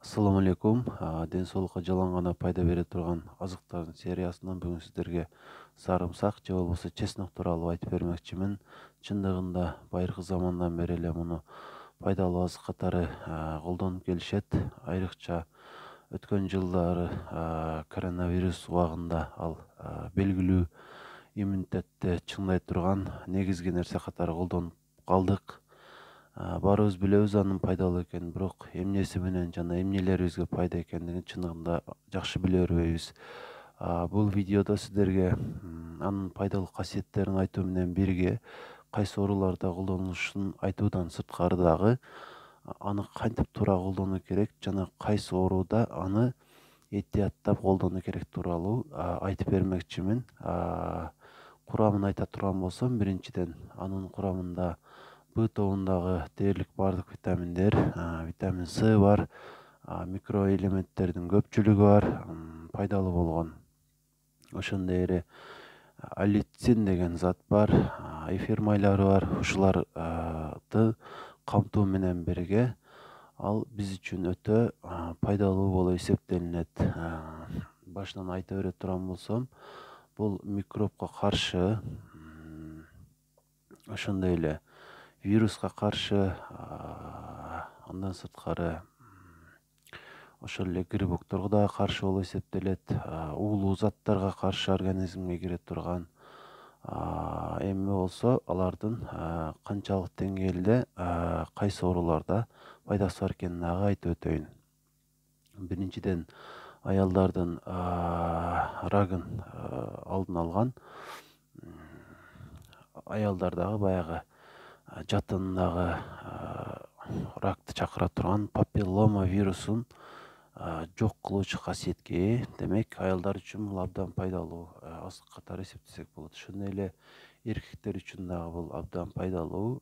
Assalamu алейкум. Ден соолукка жалаң гана пайда бере турган азыктардын сериясынан бүгүн сиздерге сарымсак же болбосо чеснок тууралуу айтып бермекчимин. Чындыгында байыркы замандан бери эле муну пайдалуу азык катары колдонуп келишет. Айрыкча өткөн жылдары коронавирус убагында ал белгилүү иммунитетти чыңдай турган негизги нерсе катары колдонуп калдык. Баарыбыз билебиз анын пайдалуу экенин, бирок эмнеси менен жана эмнелерибизге пайда экендигин чындыгында жакшы биле бербейбиз. Бул видеодо сиздерге анын пайдалуу касиеттерин айтуу менен бирге кайсы ооруларда колдонулушун айтуудан сырткары дагы аны кантип туура колдонуу керек жана кайсы ооруда аны этияттап колдонуу керек тууралуу айтып бермекчимин. Курамын айта турган болсом, биринчиден анын курамында Б тобундагы дээрлик бардык витаминдер, витамин С бар, микроэлементтердин көпчүлүгү бар, пайдалуу болгон. Ошондой эле аллицин деген зат бар, эфир майлары бар. Ушуларды камтуу менен бирге ал биз үчүн өтө пайдалуу болуп эсептелинет. Башынан айта бере турган болсом, бул микробко каршы, ошондой эле вируска каршы, андан сырткары ошол эле грибокторго дагы каршы болуп эсептелет. Уулуу заттарга каршы организмге кире турган. Эми болсо алардын канчалык деңгээлде кайсы ооруларда пайдасы бар экенин дагы айтып өтөйүн. Биринчиден, аялдардын рагын алдын алган. Аялдардагы баягы жатындагы ракты чакыра турган папиллома вирусун жок кылуучу касиетке ээ. Демек, аялдар үчүн бул абдан пайдалуу азык катары эсептесек болот. Ошондой эле эркектер үчүн дагы бул абдан пайдалуу,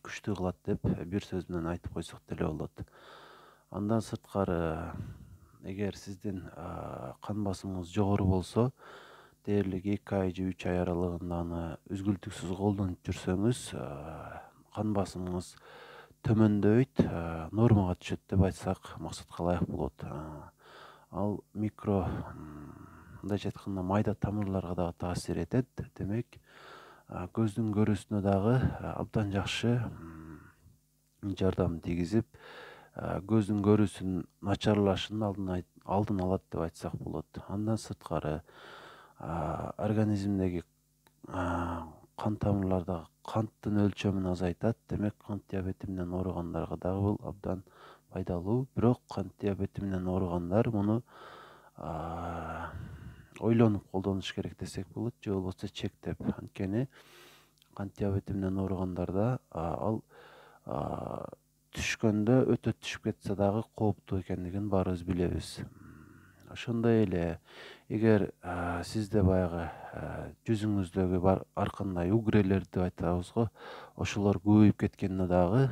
күчтүү кылат деп бир сөз менен айтып койсок деле болот. Андан сырткары, эгер сиздин кан басымыңыз жогору болсо, дээрлик 2 ай же 3 ай аралыгында аны үзгүлтүксүз колдонуп жүрсөңүз, кан басымыңыз төмөндөйт, нормага түшөт деп айтсак максатка ылайык болот. Ал мындайча айтканда майда тамырларга дагы таасир этет. Демек, көздүн көрүүсүнө дагы абдан жакшы жардам тийгизип, көздүн көрүүсүнүн начарлашынын алдын алат деп айтсак болот. Андан сырткары, организмдеги кан тамырлардагы канттын өлчөмүн азайтат. Демек, кант диабети менен ооругандарга дагы бул абдан пайдалуу. Бирок кант диабети менен ооругандар муну ойлонуп колдонуш керек десек болот, же болбосо чектеп. Анткени кант диабети менен ооругандарда ал түшкөндө өтө түшүп кетсе дагы кооптуу экендигин баарыбыз билебиз. Ошондой эле эгер сизде баягы жүзүңүздөгү бар ар кандай угрелер деп айтабыз го, ошолор көбөйүп кеткенде дагы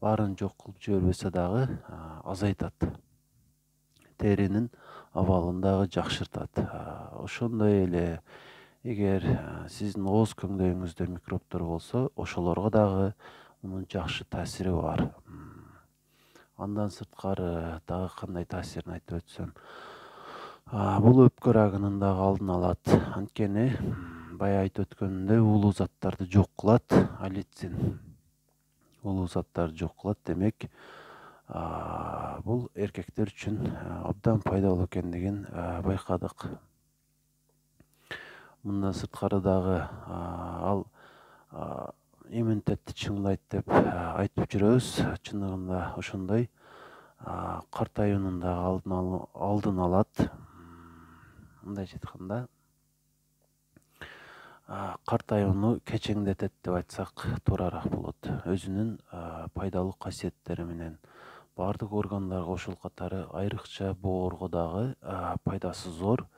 баарын жок кылып жибербесе дагы азайтат. Теринин абалын дагы жакшыртат. Ошондой эле эгер сиздин ооз көңдөйүңүздө микробтор болсо, ошолорго дагы мунун жакшы таасири бар. Андан сырткары дагы кандай таасирин айтып өтсөм, бул өпкө рагынын дагы алдын алат. Анткени бая айтып өткөнүмдөй, уулуу заттарды жок кылат. Аллицин уулуу заттарды жок кылат. Демек, бул эркектер үчүн абдан пайдалуу экендигин байкадык. Мындан сырткары дагы ал иммунитетти чыңдайт деп айтып жүрөбүз. Чындыгында ошондой. Картаюунун дагы алдын алат. Мындайча айтканда, картаюуну кечеңдетет деп айтсак туурараак болот. Өзүнүн пайдалуу касиеттери менен бардык органдарга ошол катары айрыкча боорго дагы пайдасы зор.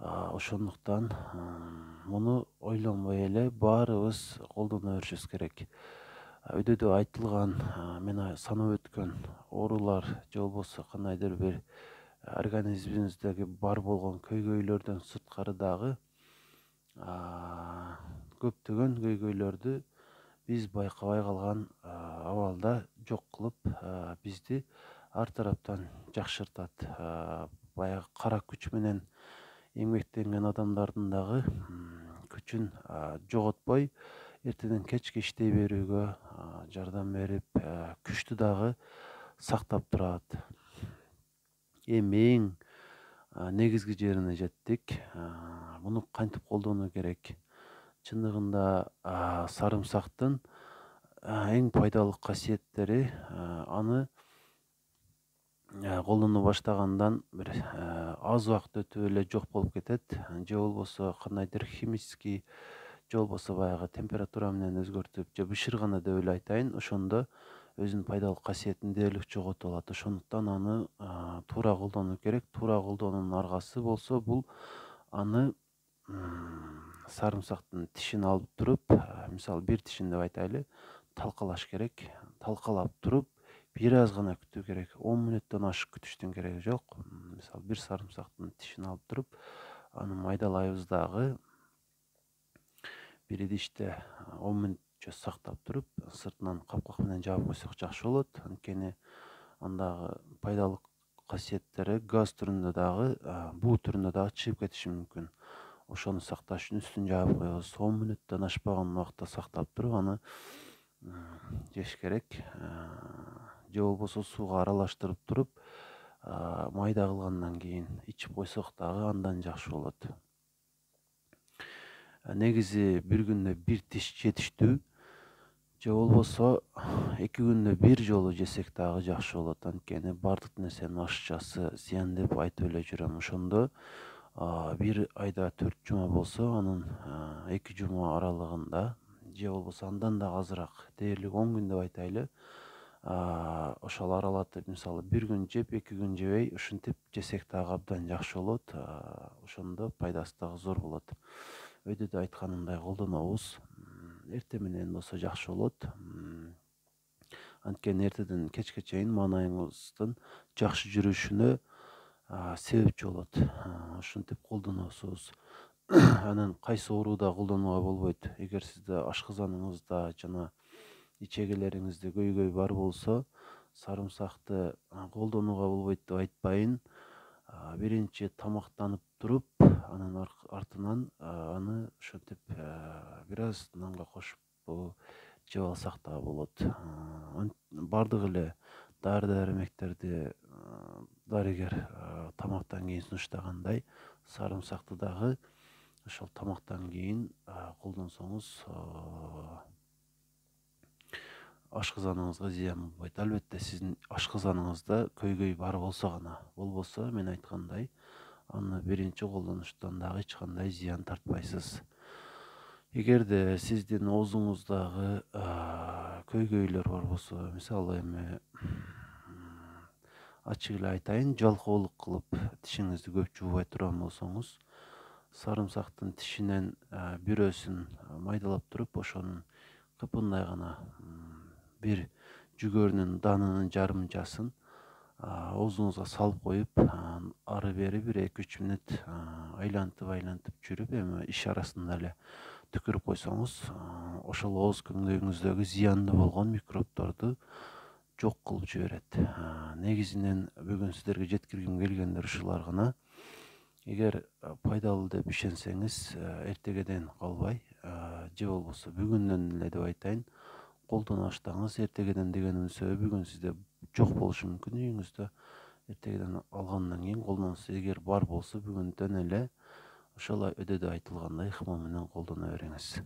Ошондуктан муну ойлонбой эле баарыбыз колдоно беришибиз керек. Өйдөдө айтылган, мен санап өткөн оорулар же болбосо кандайдыр бир организмибиздеги бар болгон көйгөйлөрдөн сырткары дагы көптөгөн көйгөйлөрдү биз байкабай калган абалда жок кылып, бизди ар тараптан жакшыртат. Баягы кара күч менен эмгектенген адамдардын дагы күчүн жоготпой, эртеден кечке иштей берүүгө жардам берип, күчтү дагы сактап турат. Эми эң негизги жерине жеттик. Муну кантип колдонуу керек? Чындыгында сарымсактын эң пайдалуу касиеттери аны колдоно баштагандан бир аз убакыт өтүп эле жок болуп кетет, же болбосо кандайдыр химический, же болбосо баягы температура менен өзгөртүп, же бышырганы деп эле айтайын, ошондо өзүнүн пайдалуу касиетин дээрлик жоготуп алат. Ошондуктан аны туура колдонуу керек. Туура колдоонун аргасы болсо бул аны сарымсактын тишин алып туруп, мисалы бир тишин деп айтайлы, талкалаш керек. Талкалап туруп, бир аз гана күтүү керек. 10 мүнөттөн ашык күтүштүн кереги жок. Мисалы бир сарымсактын тишин алып туруп, аны майдалайбыз дагы. Бир идиште 10 мүнөтчө сактап туруп, сыртынан капкак менен жаап койсок жакшы болот. Анткени андагы пайдалуу касиеттери газ түрүндө дагы, буу түрүндө дагы чыгып кетиши мүмкүн. Ошону сакташ үчүн үстүн жаап коебуз. 10 мүнөттөн ашпаган убакта сактап туруп, аны жеш керек. Же болбосо сууга аралаштырып туруп, майда кылгандан кийин ичип койсок дагы андан жакшы болот. Негизи бир күндө бир тиш жетиштүү, же болбосо 2 күндө бир жолу жесек дагы жакшы болот. Анткени бардык нерсенин ашыкчасы зыян деп айтып эле жүрөм. Ошондо бир айда 4 жума болсо, анын 2 жума аралыгында, же болбосо андан да азыраак, дээрлик 10 күн деп айтайлы, ошол аралатып, мисалы бир күн жеп, 2 күн жебей, ушинтип жесек дагы абдан жакшы болот. Ошондо пайдасы дагы зор болот. Өйдөдө айтканымдай колдонобуз. Эрте менен болсо жакшы болот. Анткени эртеден кечке чейин маанайыңыздын жакшы жүрүшүнө себепчи болот. Ушинтип колдоносуз. Анан кайсы ооруда колдонууга болбойт? Эгер сизде ашказаныңызда жана ичегелериңизде көйгөй бар болсо, сарымсакты колдонууга болбойт деп айтпайын. Биринчи тамактанып туруп, анын артынан аны ошентип бир аз нанга кошуп жеп алсак да болот. Бардык эле дары-дармектерди дарыгер тамактан кийин сунуштагандай, сарымсакты дагы ошол тамактан кийин колдонсоңуз ашказаныңызга зыян болбойт. Албетте сиздин ашказаныңызда көйгөй бар болсо гана. Болбосо, мен айткандай, аны биринчи колдонуштан дагы эч кандай зыян тартпайсыз. Эгерде сиздин оозуңуздагы көйгөйлөр бар болсо, мисалы эми ачык эле айтайын, жалкоолук кылып тишиңизди көп жуубай турган болсоңуз, сарымсактын тишинен бирөөсүн майдалап туруп, ошонун кыпындай гана бир жүгөрүнүн данынын жарымчасын оозуңузга салып коюп, ары бери бир 2-3 мүнөт айлантып жүрүп, эми иш арасында эле түкүрүп койсоңуз, ошол ооз көңдөйүңүздөгү зыяндуу болгон микробторду жок кылып жиберет. Негизинен бүгүн сиздерге жеткиргим келгендер ушулар гана. Эгер пайдалуу деп ишенсеңиз, эртегеден калбай, же болбосо бүгүндөн эле деп айтайын, колдоно баштаңыз. Эртегеден дегенimдин себеби, бүгүн сизде жок болушу мүмкүн үйүңүздө. Эртегеден алгандан кийин колдоносуз. Эгер бар болсо, бүгүндөн эле ошол өдөдө айтылгандай ыкма менен колдоно бериңиз.